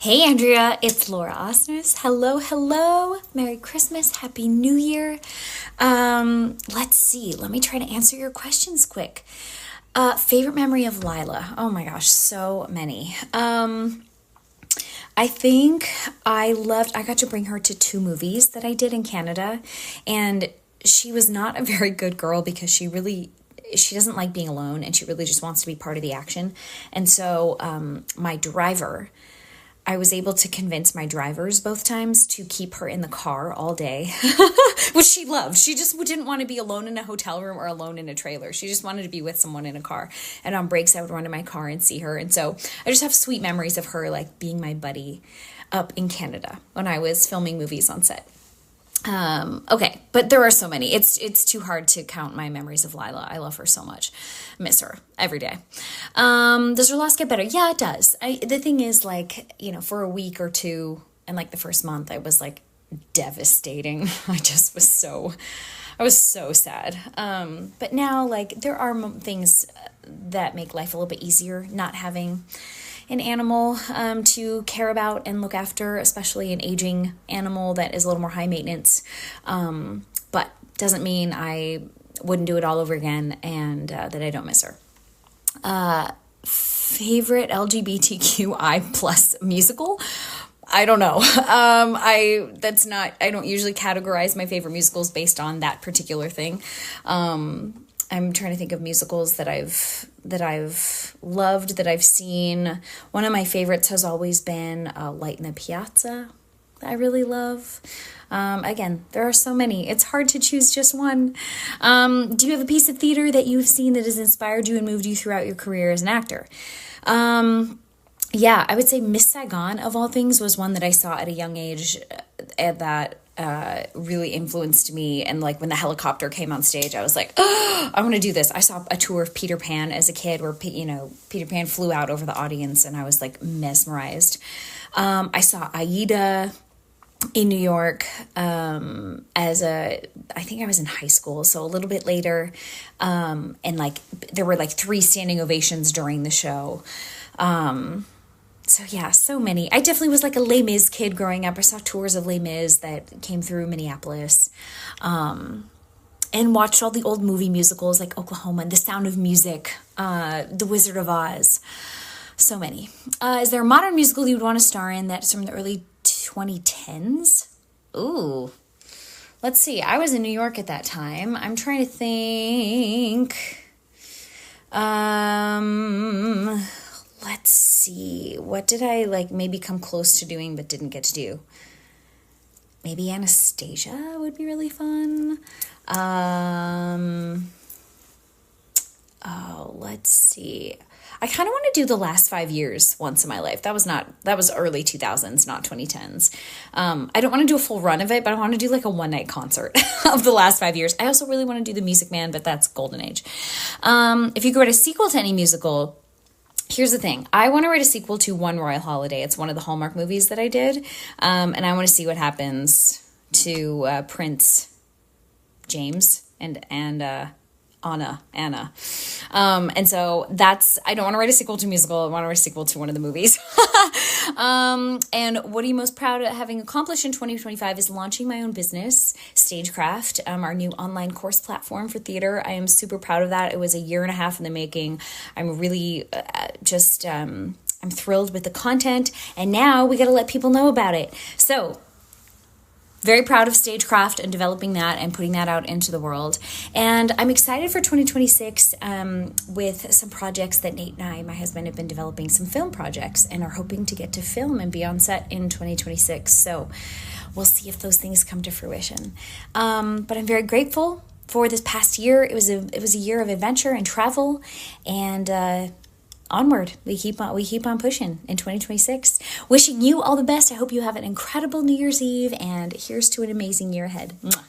Hey Andrea, it's Laura Osnes. Hello, hello. Merry Christmas. Happy New Year. Let's see. Let me try to answer your questions quick. Favorite memory of Lila. Oh my gosh, so many. I think I got to bring her to 2 movies that I did in Canada, and she was not a very good girl because she doesn't like being alone, and she really just wants to be part of the action. And so I was able to convince my drivers both times to keep her in the car all day, which she loved. She just didn't want to be alone in a hotel room or alone in a trailer. She just wanted to be with someone in a car. And on breaks, I would run to my car and see her. And so I just have sweet memories of her like being my buddy up in Canada when I was filming movies on set. Okay, but there are so many. It's too hard to count my memories of Lila. I love her so much. Miss her every day. Does her loss get better? Yeah, it does. The thing is, like, for a week or two and like the first month, I was like devastating. I was so sad. But now, like, there are things that make life a little bit easier, not having an animal to care about and look after, especially an aging animal that is a little more high maintenance. But doesn't mean I wouldn't do it all over again and that I don't miss her. Favorite LGBTQI plus musical? I don't know. I don't usually categorize my favorite musicals based on that particular thing. I'm trying to think of musicals that I've loved, that I've seen. One of my favorites has always been Light in the Piazza, that I really love. Again, there are so many. It's hard to choose just one. Do you have a piece of theater that you've seen that has inspired you and moved you throughout your career as an actor? Yeah, I would say Miss Saigon, of all things, was one that I saw at a young age that really influenced me. And like when the helicopter came on stage, I was like, oh, I want to do this. I saw a tour of Peter Pan as a kid where, Peter Pan flew out over the audience and I was like mesmerized. I saw Aida in New York I think I was in high school, so a little bit later. And like there were like 3 standing ovations during the show. So yeah, so many. I definitely was like a Les Mis kid growing up. I saw tours of Les Mis that came through Minneapolis, and watched all the old movie musicals like Oklahoma and The Sound of Music, The Wizard of Oz. So many. Is there a modern musical you would want to star in that's from the early 2010s? Ooh, let's see. I was in New York at that time. I'm trying to think. Let's see. What did I maybe come close to doing but didn't get to do? Maybe Anastasia would be really fun. Let's see. I kind of want to do The Last 5 Years once in my life. That was early 2000s, not 2010s. I don't want to do a full run of it, but I want to do like a one-night concert of The Last 5 Years. I also really want to do The Music Man, but that's golden age. If you could write a sequel to any musical, here's the thing. I want to write a sequel to One Royal Holiday. It's one of the Hallmark movies that I did. And I want to see what happens to Prince James and Anna. And so I don't want to write a sequel to a musical. I want to write a sequel to one of the movies. And what are you most proud of having accomplished in 2025 is launching my own business, Stagecraft, our new online course platform for theater. I am super proud of that. It was a 1.5 years in the making. I'm really I'm thrilled with the content, and now we got to let people know about it. So very proud of Stagecraft and developing that and putting that out into the world. And I'm excited for 2026 with some projects that Nate and I, my husband, have been developing some film projects and are hoping to get to film and be on set in 2026. So we'll see if those things come to fruition. But I'm very grateful for this past year. It was a year of adventure and travel, and onward. We keep on pushing in 2026. Wishing you all the best. I hope you have an incredible New Year's Eve, and here's to an amazing year ahead. Mwah.